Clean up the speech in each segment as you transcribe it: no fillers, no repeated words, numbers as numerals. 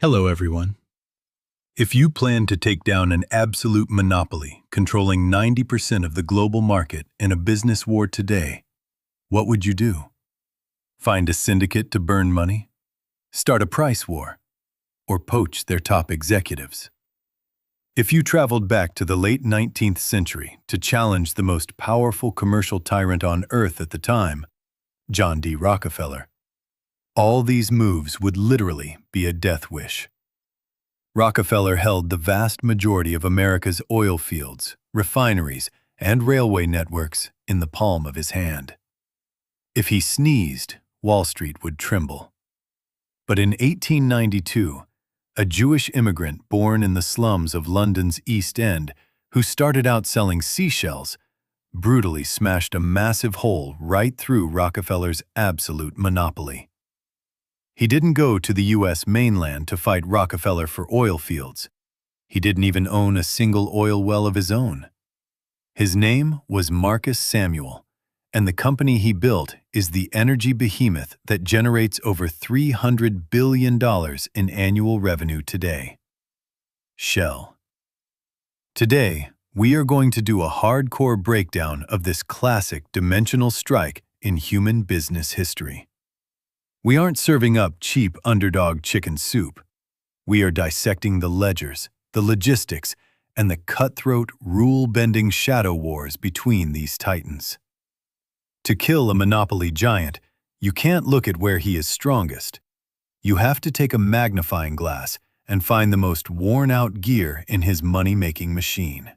Hello, everyone. If you plan to take down an absolute monopoly controlling 90% of the global market in a business war today, what would you do? Find a syndicate to burn money? Start a price war? Or poach their top executives? If you traveled back to the late 19th century to challenge the most powerful commercial tyrant on earth at the time, John D. Rockefeller, all these moves would literally be a death wish. Rockefeller held the vast majority of America's oil fields, refineries, and railway networks in the palm of his hand. If he sneezed, Wall Street would tremble. But in 1892, a Jewish immigrant born in the slums of London's East End, who started out selling seashells, brutally smashed a massive hole right through Rockefeller's absolute monopoly. He didn't go to the U.S. mainland to fight Rockefeller for oil fields. He didn't even own a single oil well of his own. His name was Marcus Samuel, and the company he built is the energy behemoth that generates over $300 billion in annual revenue today. Shell. Today, we are going to do a hardcore breakdown of this classic dimensional strike in human business history. We aren't serving up cheap underdog chicken soup. We are dissecting the ledgers, the logistics, and the cutthroat, rule-bending shadow wars between these titans. To kill a monopoly giant, you can't look at where he is strongest. You have to take a magnifying glass and find the most worn-out gear in his money-making machine.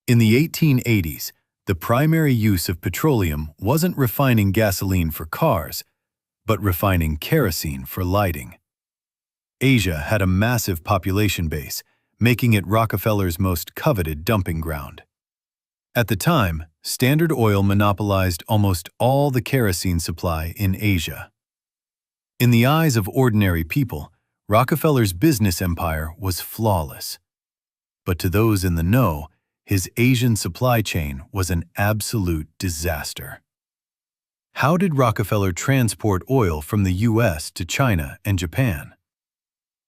In the 1880s, the primary use of petroleum wasn't refining gasoline for cars, but refining kerosene for lighting. Asia had a massive population base, making it Rockefeller's most coveted dumping ground. At the time, Standard Oil monopolized almost all the kerosene supply in Asia. In the eyes of ordinary people, Rockefeller's business empire was flawless. But to those in the know, his Asian supply chain was an absolute disaster. How did Rockefeller transport oil from the U.S. to China and Japan?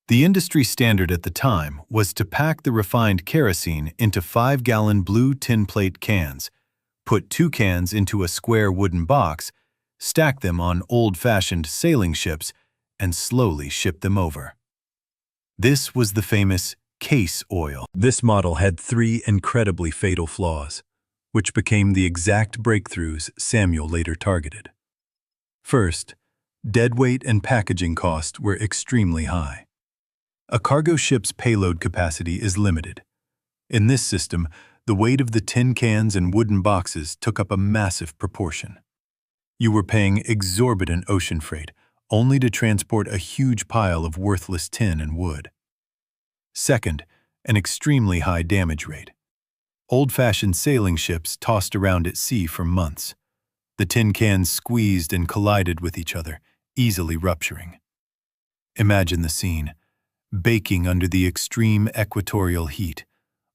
The industry standard at the time was to pack the refined kerosene into 5-gallon blue tin plate cans, put 2 cans into a square wooden box, stack them on old-fashioned sailing ships, and slowly ship them over. This was the famous case oil. This model had 3 incredibly fatal flaws, which became the exact breakthroughs Samuel later targeted. First, deadweight and packaging costs were extremely high. A cargo ship's payload capacity is limited. In this system, the weight of the tin cans and wooden boxes took up a massive proportion. You were paying exorbitant ocean freight only to transport a huge pile of worthless tin and wood. Second, an extremely high damage rate. Old-fashioned sailing ships tossed around at sea for months. The tin cans squeezed and collided with each other, easily rupturing. Imagine the scene. Baking under the extreme equatorial heat,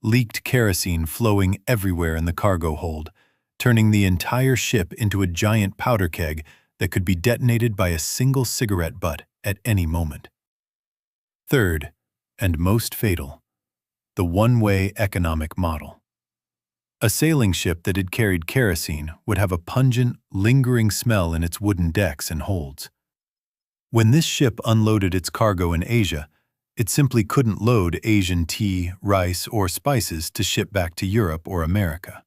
leaked kerosene flowing everywhere in the cargo hold, turning the entire ship into a giant powder keg that could be detonated by a single cigarette butt at any moment. Third, and most fatal, the one-way economic model. A sailing ship that had carried kerosene would have a pungent, lingering smell in its wooden decks and holds. When this ship unloaded its cargo in Asia, it simply couldn't load Asian tea, rice, or spices to ship back to Europe or America.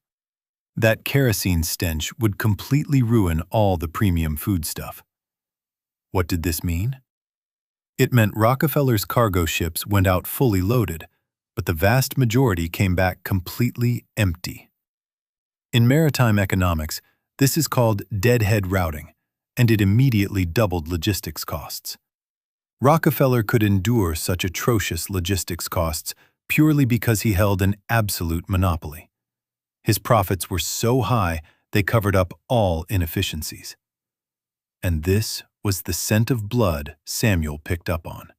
That kerosene stench would completely ruin all the premium foodstuff. What did this mean? It meant Rockefeller's cargo ships went out fully loaded, but the vast majority came back completely empty. In maritime economics, this is called deadhead routing, and it immediately doubled logistics costs. Rockefeller could endure such atrocious logistics costs purely because he held an absolute monopoly. His profits were so high they covered up all inefficiencies. And this was the scent of blood Samuel picked up on.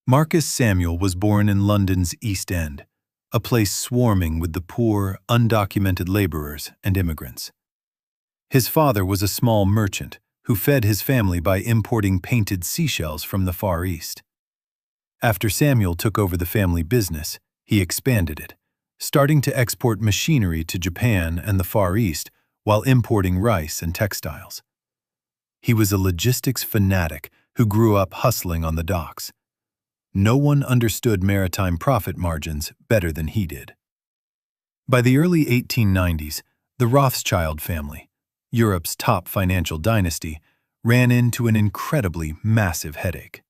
Marcus Samuel was born in London's East End, a place swarming with the poor, undocumented laborers and immigrants. His father was a small merchant who fed his family by importing painted seashells from the Far East. After Samuel took over the family business, he expanded it, starting to export machinery to Japan and the Far East while importing rice and textiles. He was a logistics fanatic who grew up hustling on the docks. No one understood maritime profit margins better than he did. By the early 1890s, the Rothschild family, Europe's top financial dynasty, ran into an incredibly massive headache.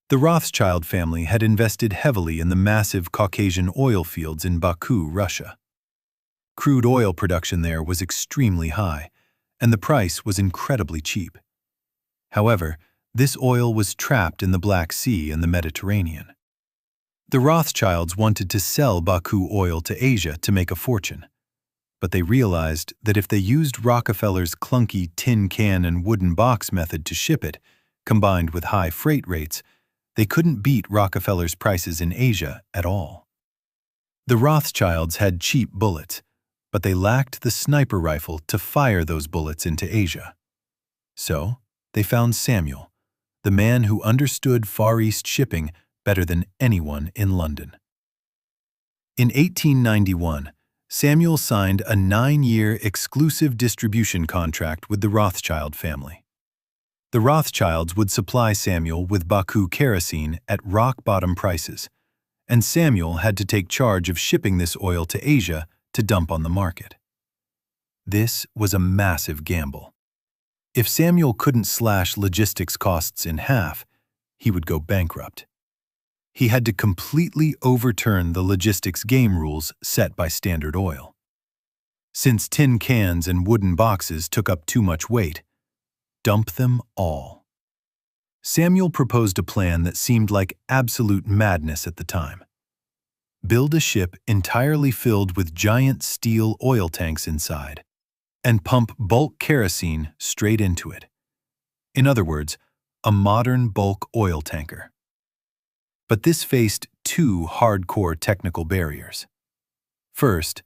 The Rothschild family had invested heavily in the massive Caucasian oil fields in Baku, Russia. Crude oil production there was extremely high, and the price was incredibly cheap. However, this oil was trapped in the Black Sea and the Mediterranean. The Rothschilds wanted to sell Baku oil to Asia to make a fortune, but they realized that if they used Rockefeller's clunky tin can and wooden box method to ship it, combined with high freight rates, they couldn't beat Rockefeller's prices in Asia at all. The Rothschilds had cheap bullets, but they lacked the sniper rifle to fire those bullets into Asia. So, they found Samuel, the man who understood Far East shipping better than anyone in London. In 1891, Samuel signed a 9-year exclusive distribution contract with the Rothschild family. The Rothschilds would supply Samuel with Baku kerosene at rock-bottom prices, and Samuel had to take charge of shipping this oil to Asia to dump on the market. This was a massive gamble. If Samuel couldn't slash logistics costs in half, he would go bankrupt. He had to completely overturn the logistics game rules set by Standard Oil. Since tin cans and wooden boxes took up too much weight, dump them all. Samuel proposed a plan that seemed like absolute madness at the time. Build a ship entirely filled with giant steel oil tanks inside, and pump bulk kerosene straight into it. In other words, a modern bulk oil tanker. But this faced two hardcore technical barriers. First,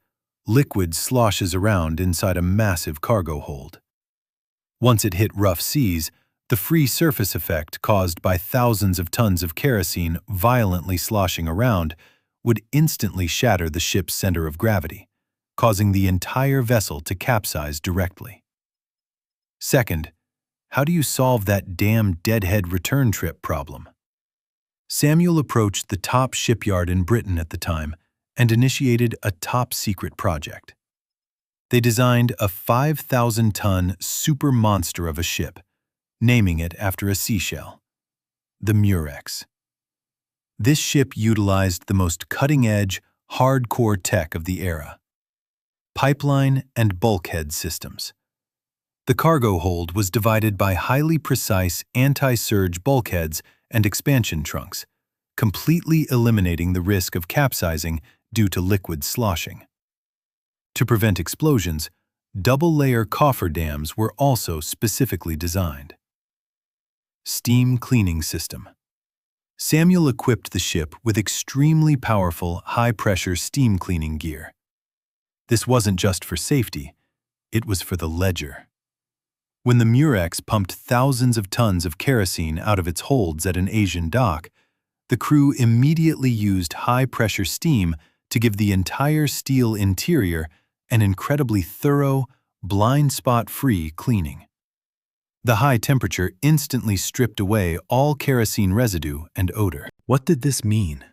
liquid sloshes around inside a massive cargo hold. Once it hit rough seas, the free surface effect caused by thousands of tons of kerosene violently sloshing around would instantly shatter the ship's center of gravity, causing the entire vessel to capsize directly. Second, how do you solve that damn deadhead return trip problem? Samuel approached the top shipyard in Britain at the time and initiated a top-secret project. They designed a 5,000-ton super monster of a ship, naming it after a seashell, the Murex. This ship utilized the most cutting-edge, hardcore tech of the era: pipeline and bulkhead systems. The cargo hold was divided by highly precise anti-surge bulkheads and expansion trunks, completely eliminating the risk of capsizing due to liquid sloshing. To prevent explosions, double-layer cofferdams were also specifically designed. Steam cleaning system. Samuel equipped the ship with extremely powerful, high-pressure steam cleaning gear. This wasn't just for safety, it was for the ledger. When the Murex pumped thousands of tons of kerosene out of its holds at an Asian dock, the crew immediately used high-pressure steam to give the entire steel interior an incredibly thorough, blind spot-free cleaning. The high temperature instantly stripped away all kerosene residue and odor. What did this mean?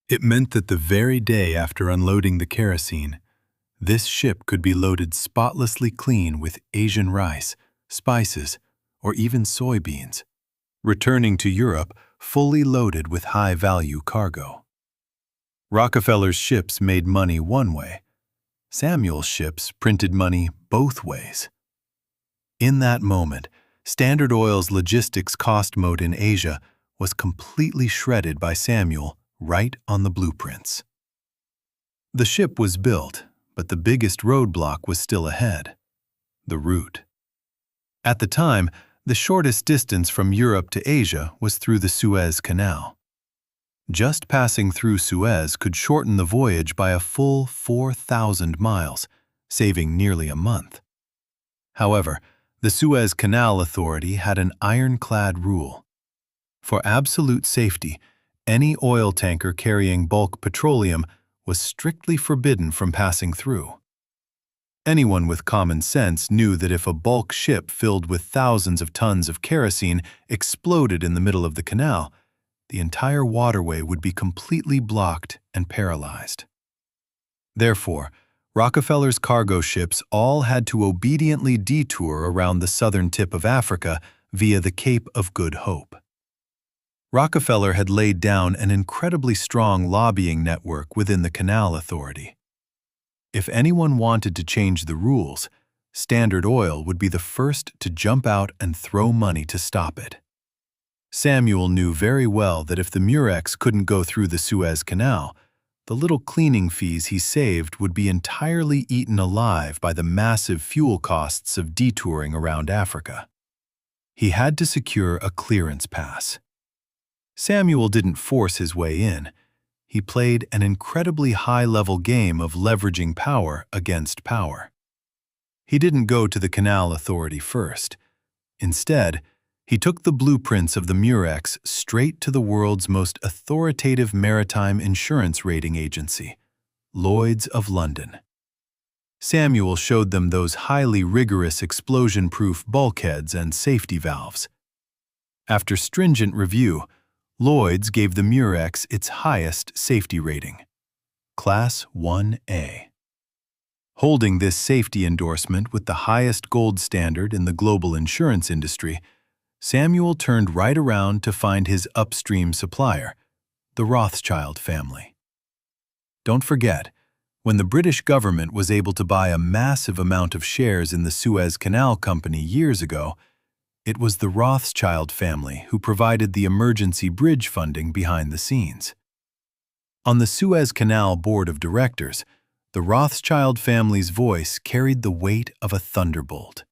It meant that the very day after unloading the kerosene, this ship could be loaded spotlessly clean with Asian rice, spices, or even soybeans, returning to Europe fully loaded with high-value cargo. Rockefeller's ships made money one way. Samuel's ships printed money both ways. In that moment, Standard Oil's logistics cost mode in Asia was completely shredded by Samuel right on the blueprints. The ship was built, but the biggest roadblock was still ahead: the route. At the time, the shortest distance from Europe to Asia was through the Suez Canal. Just passing through Suez could shorten the voyage by a full 4,000 miles, saving nearly a month. However, the Suez Canal Authority had an ironclad rule: For absolute safety, any oil tanker carrying bulk petroleum was strictly forbidden from passing through. Anyone with common sense knew that if a bulk ship filled with thousands of tons of kerosene exploded in the middle of the canal, the entire waterway would be completely blocked and paralyzed. Therefore, Rockefeller's cargo ships all had to obediently detour around the southern tip of Africa via the Cape of Good Hope. Rockefeller had laid down an incredibly strong lobbying network within the Canal Authority. If anyone wanted to change the rules, Standard Oil would be the first to jump out and throw money to stop it. Samuel knew very well that if the Murex couldn't go through the Suez Canal, the little cleaning fees he saved would be entirely eaten alive by the massive fuel costs of detouring around Africa. He had to secure a clearance pass. Samuel didn't force his way in. He played an incredibly high-level game of leveraging power against power. He didn't go to the Canal Authority first. Instead, he took the blueprints of the Murex straight to the world's most authoritative maritime insurance rating agency, Lloyd's of London. Samuel showed them those highly rigorous explosion-proof bulkheads and safety valves. After stringent review, Lloyd's gave the Murex its highest safety rating, Class 1A. Holding this safety endorsement with the highest gold standard in the global insurance industry, Samuel turned right around to find his upstream supplier, the Rothschild family. Don't forget, when the British government was able to buy a massive amount of shares in the Suez Canal Company years ago, it was the Rothschild family who provided the emergency bridge funding behind the scenes. On the Suez Canal Board of Directors, the Rothschild family's voice carried the weight of a thunderbolt.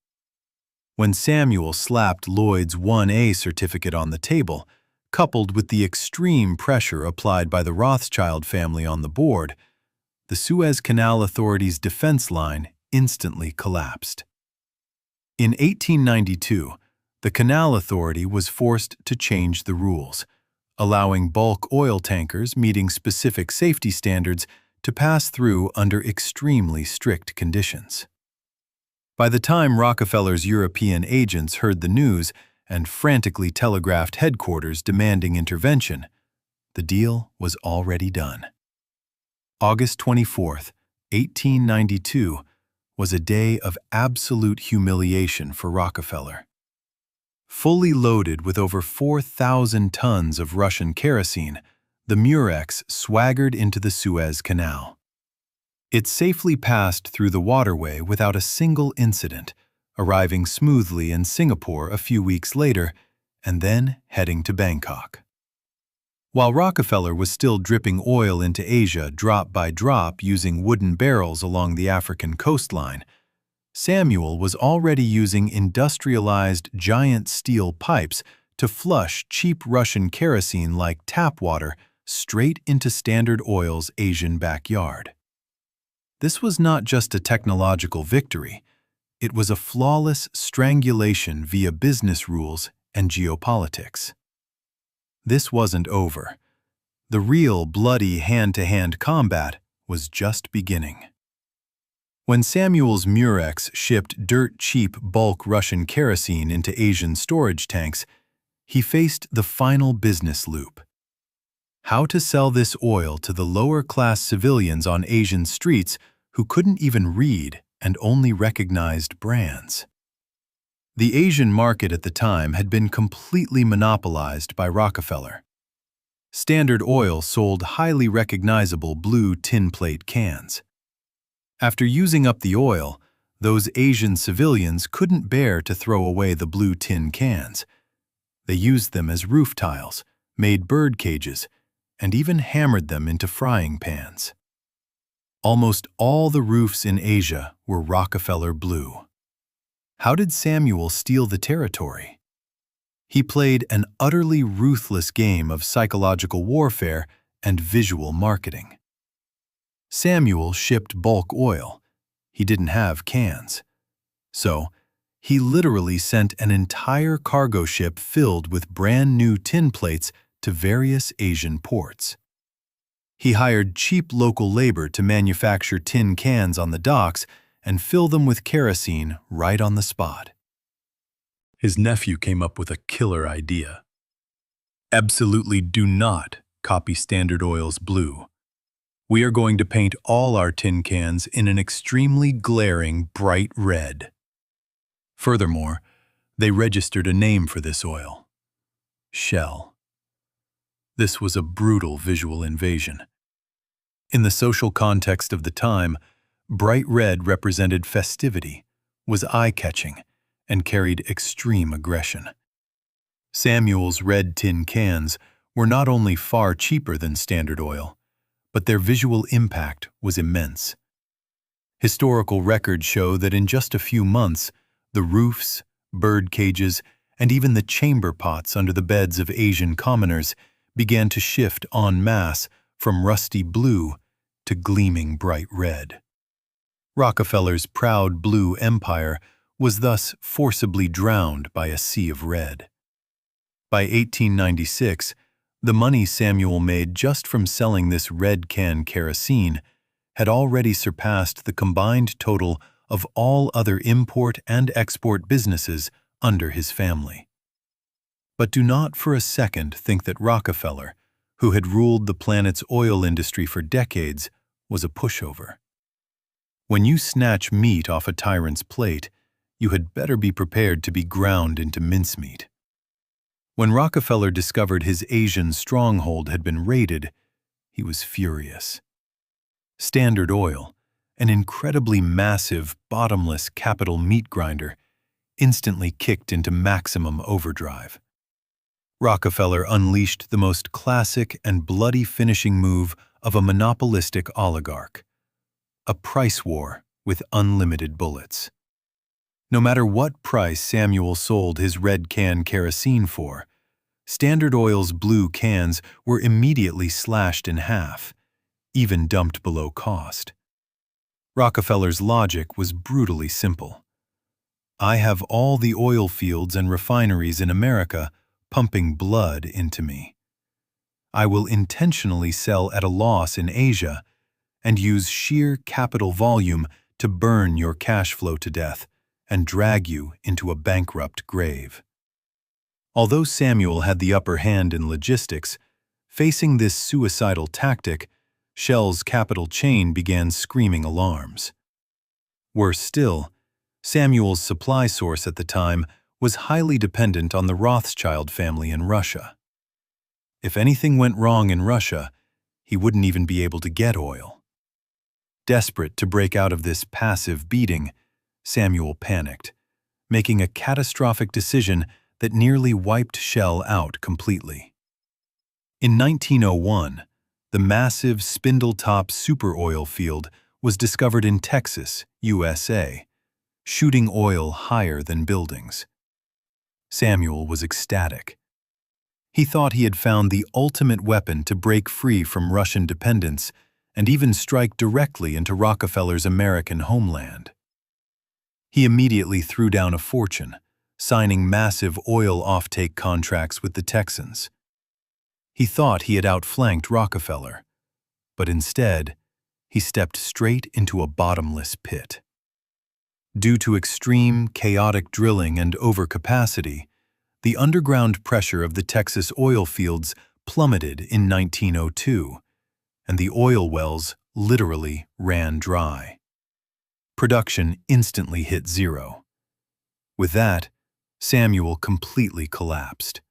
When Samuel slapped Lloyd's 1A certificate on the table, coupled with the extreme pressure applied by the Rothschild family on the board, the Suez Canal Authority's defense line instantly collapsed. In 1892, the Canal Authority was forced to change the rules, allowing bulk oil tankers meeting specific safety standards to pass through under extremely strict conditions. By the time Rockefeller's European agents heard the news and frantically telegraphed headquarters demanding intervention, the deal was already done. August 24, 1892, was a day of absolute humiliation for Rockefeller. Fully loaded with over 4,000 tons of Russian kerosene, the Murex swaggered into the Suez Canal. It safely passed through the waterway without a single incident, arriving smoothly in Singapore a few weeks later, and then heading to Bangkok. While Rockefeller was still dripping oil into Asia drop by drop using wooden barrels along the African coastline, Samuel was already using industrialized giant steel pipes to flush cheap Russian kerosene like tap water straight into Standard Oil's Asian backyard. This was not just a technological victory, it was a flawless strangulation via business rules and geopolitics. This wasn't over. The real bloody hand-to-hand combat was just beginning. When Samuel's Murex shipped dirt-cheap bulk Russian kerosene into Asian storage tanks, he faced the final business loop. How to sell this oil to the lower-class civilians on Asian streets who couldn't even read and only recognized brands. The Asian market at the time had been completely monopolized by Rockefeller. Standard Oil sold highly recognizable blue tin plate cans. After using up the oil, those Asian civilians couldn't bear to throw away the blue tin cans. They used them as roof tiles, made bird cages, and even hammered them into frying pans. Almost all the roofs in Asia were Rockefeller blue. How did Samuel steal the territory? He played an utterly ruthless game of psychological warfare and visual marketing. Samuel shipped bulk oil. He didn't have cans. So, He literally sent an entire cargo ship filled with brand new tin plates to various Asian ports. He hired cheap local labor to manufacture tin cans on the docks and fill them with kerosene right on the spot. His nephew came up with a killer idea. Absolutely do not copy Standard Oil's blue. We are going to paint all our tin cans in an extremely glaring bright red. Furthermore, they registered a name for this oil: Shell. This was a brutal visual invasion. In the social context of the time, bright red represented festivity, was eye-catching, and carried extreme aggression. Samuel's red tin cans were not only far cheaper than Standard Oil, but their visual impact was immense. Historical records show that in just a few months, the roofs, bird cages, and even the chamber pots under the beds of Asian commoners began to shift en masse from rusty blue to gleaming bright red. Rockefeller's proud blue empire was thus forcibly drowned by a sea of red. By 1896, the money Samuel made just from selling this red can kerosene had already surpassed the combined total of all other import and export businesses under his family. But do not for a second think that Rockefeller, who had ruled the planet's oil industry for decades, was a pushover. When you snatch meat off a tyrant's plate, you had better be prepared to be ground into mincemeat. When Rockefeller discovered his Asian stronghold had been raided, he was furious. Standard Oil, an incredibly massive, bottomless capital meat grinder, instantly kicked into maximum overdrive. Rockefeller unleashed the most classic and bloody finishing move of a monopolistic oligarch: a price war with unlimited bullets. No matter what price Samuel sold his red can kerosene for, Standard Oil's blue cans were immediately slashed in half, even dumped below cost. Rockefeller's logic was brutally simple. I have all the oil fields and refineries in America pumping blood into me. I will intentionally sell at a loss in Asia and use sheer capital volume to burn your cash flow to death and drag you into a bankrupt grave. Although Samuel had the upper hand in logistics, facing this suicidal tactic, Shell's capital chain began screaming alarms. Worse still, Samuel's supply source at the time was highly dependent on the Rothschild family in Russia. If anything went wrong in Russia, he wouldn't even be able to get oil. Desperate to break out of this passive beating, Samuel panicked, making a catastrophic decision that nearly wiped Shell out completely. In 1901, the massive Spindletop superoil field was discovered in Texas, USA, shooting oil higher than buildings. Samuel was ecstatic. He thought he had found the ultimate weapon to break free from Russian dependence and even strike directly into Rockefeller's American homeland. He immediately threw down a fortune, signing massive oil offtake contracts with the Texans. He thought he had outflanked Rockefeller, but instead, he stepped straight into a bottomless pit. Due to extreme, chaotic drilling and overcapacity, the underground pressure of the Texas oil fields plummeted in 1902, and the oil wells literally ran dry. Production instantly hit zero. With that, Samuel completely collapsed.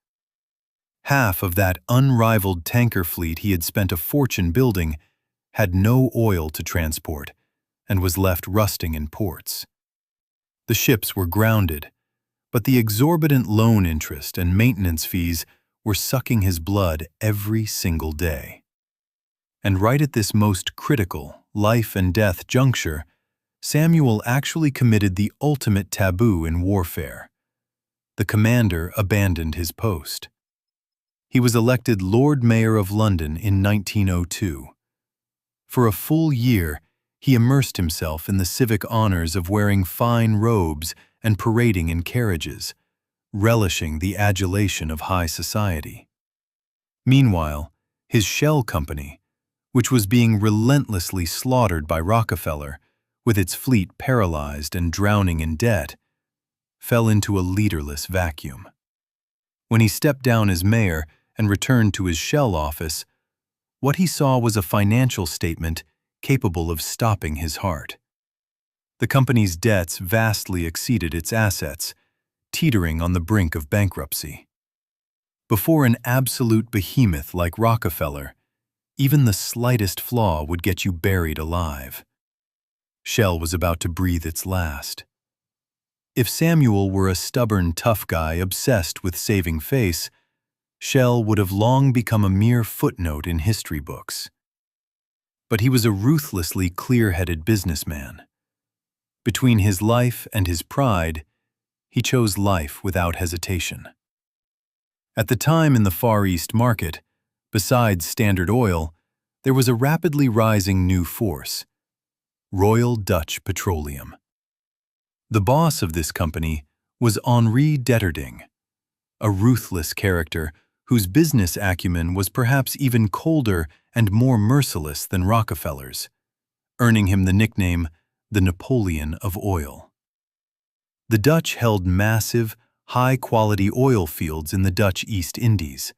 Half of that unrivaled tanker fleet he had spent a fortune building had no oil to transport and was left rusting in ports. The ships were grounded, but the exorbitant loan interest and maintenance fees were sucking his blood every single day. And right at this most critical, life-and-death juncture, Samuel actually committed the ultimate taboo in warfare. The commander abandoned his post. He was elected Lord Mayor of London in 1902. For a full year, he immersed himself in the civic honors of wearing fine robes and parading in carriages, relishing the adulation of high society. Meanwhile, his shell company, which was being relentlessly slaughtered by Rockefeller, with its fleet paralyzed and drowning in debt, fell into a leaderless vacuum. When he stepped down as mayor and returned to his shell office, what he saw was a financial statement capable of stopping his heart. The company's debts vastly exceeded its assets, teetering on the brink of bankruptcy. Before an absolute behemoth like Rockefeller, even the slightest flaw would get you buried alive. Shell was about to breathe its last. If Samuel were a stubborn, tough guy obsessed with saving face, Shell would have long become a mere footnote in history books. But he was a ruthlessly clear-headed businessman. Between his life and his pride, he chose life without hesitation. At the time in the Far East market, besides Standard Oil, there was a rapidly rising new force: Royal Dutch Petroleum. The boss of this company was Henri Detterding, a ruthless character whose business acumen was perhaps even colder and more merciless than Rockefeller's, earning him the nickname the Napoleon of Oil. The Dutch held massive, high-quality oil fields in the Dutch East Indies,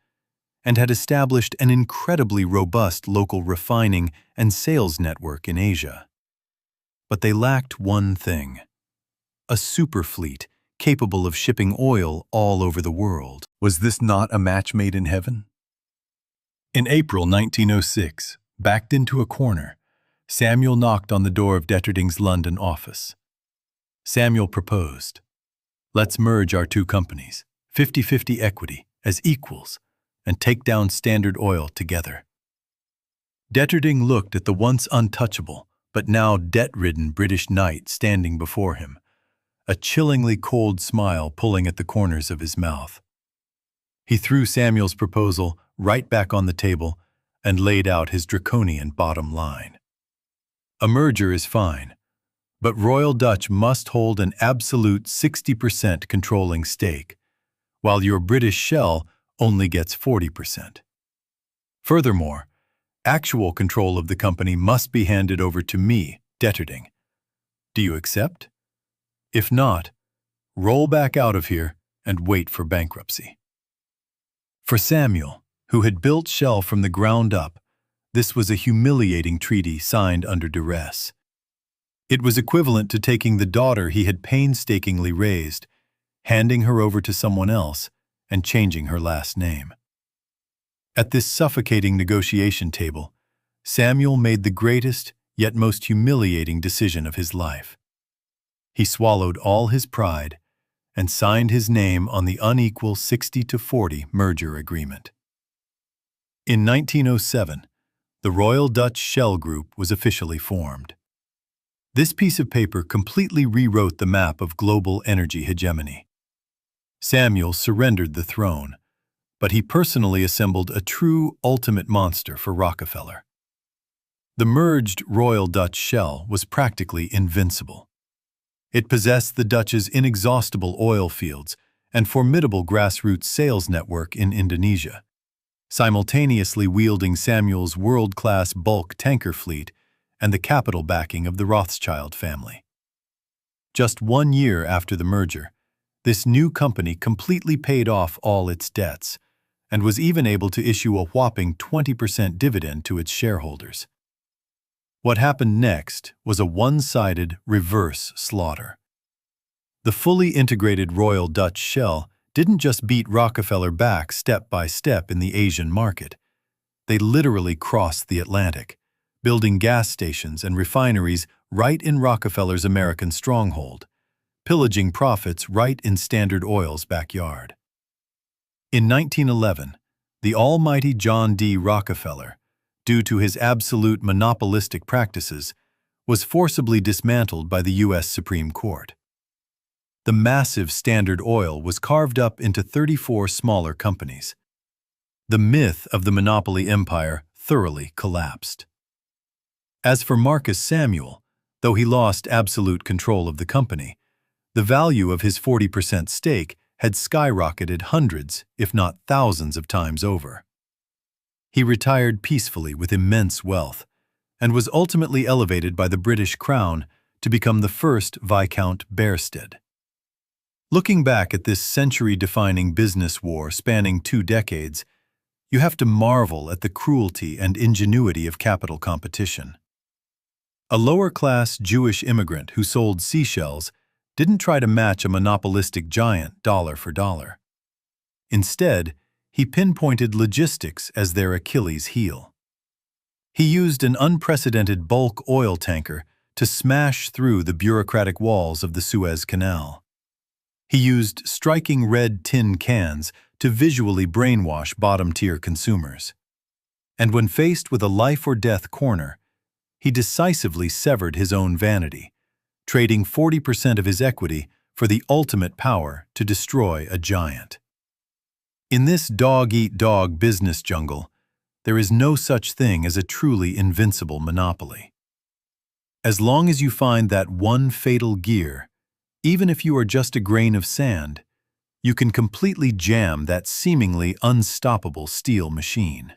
and had established an incredibly robust local refining and sales network in Asia. But they lacked one thing: a superfleet capable of shipping oil all over the world. Was this not a match made in heaven? In April 1906, backed into a corner, Samuel knocked on the door of Detterding's London office. Samuel proposed, "Let's merge our two companies, 50-50 equity, as equals, and take down Standard Oil together." Detterding looked at the once untouchable, but now debt-ridden British knight standing before him, a chillingly cold smile pulling at the corners of his mouth. He threw Samuel's proposal right back on the table and laid out his draconian bottom line. "A merger is fine, but Royal Dutch must hold an absolute 60% controlling stake, while your British shell only gets 40%. Furthermore, actual control of the company must be handed over to me, Detterding. Do you accept? If not, roll back out of here and wait for bankruptcy." For Samuel, who had built Shell from the ground up, this was a humiliating treaty signed under duress. It was equivalent to taking the daughter he had painstakingly raised, handing her over to someone else, and changing her last name. At this suffocating negotiation table, Samuel made the greatest yet most humiliating decision of his life. He swallowed all his pride and signed his name on the unequal 60-40 merger agreement. In 1907, the Royal Dutch Shell Group was officially formed. This piece of paper completely rewrote the map of global energy hegemony. Samuel surrendered the throne, but he personally assembled a true ultimate monster for Rockefeller. The merged Royal Dutch Shell was practically invincible. It possessed the Dutch's inexhaustible oil fields and formidable grassroots sales network in Indonesia, simultaneously wielding Samuel's world-class bulk tanker fleet and the capital backing of the Rothschild family. Just 1 year after the merger, this new company completely paid off all its debts and was even able to issue a whopping 20% dividend to its shareholders. What happened next was a one-sided reverse slaughter. The fully integrated Royal Dutch Shell didn't just beat Rockefeller back step by step in the Asian market. They literally crossed the Atlantic, building gas stations and refineries right in Rockefeller's American stronghold, pillaging profits right in Standard Oil's backyard. In 1911, the almighty John D. Rockefeller, due to his absolute monopolistic practices, was forcibly dismantled by the U.S. Supreme Court. The massive Standard Oil was carved up into 34 smaller companies. The myth of the monopoly empire thoroughly collapsed. As for Marcus Samuel, though he lost absolute control of the company, The value of his 40% stake had skyrocketed hundreds, if not thousands of times over. He retired peacefully with immense wealth, and was ultimately elevated by the British Crown to become the first Viscount Bearsted. Looking back at this century-defining business war spanning 2 decades, you have to marvel at the cruelty and ingenuity of capital competition. A lower-class Jewish immigrant who sold seashells didn't try to match a monopolistic giant dollar for dollar. Instead, he pinpointed logistics as their Achilles heel. He used an unprecedented bulk oil tanker to smash through the bureaucratic walls of the Suez Canal. He used striking red tin cans to visually brainwash bottom-tier consumers. And when faced with a life-or-death corner, he decisively severed his own vanity, trading 40% of his equity for the ultimate power to destroy a giant. In this dog-eat-dog business jungle, there is no such thing as a truly invincible monopoly. As long as you find that one fatal gear, even if you are just a grain of sand, you can completely jam that seemingly unstoppable steel machine.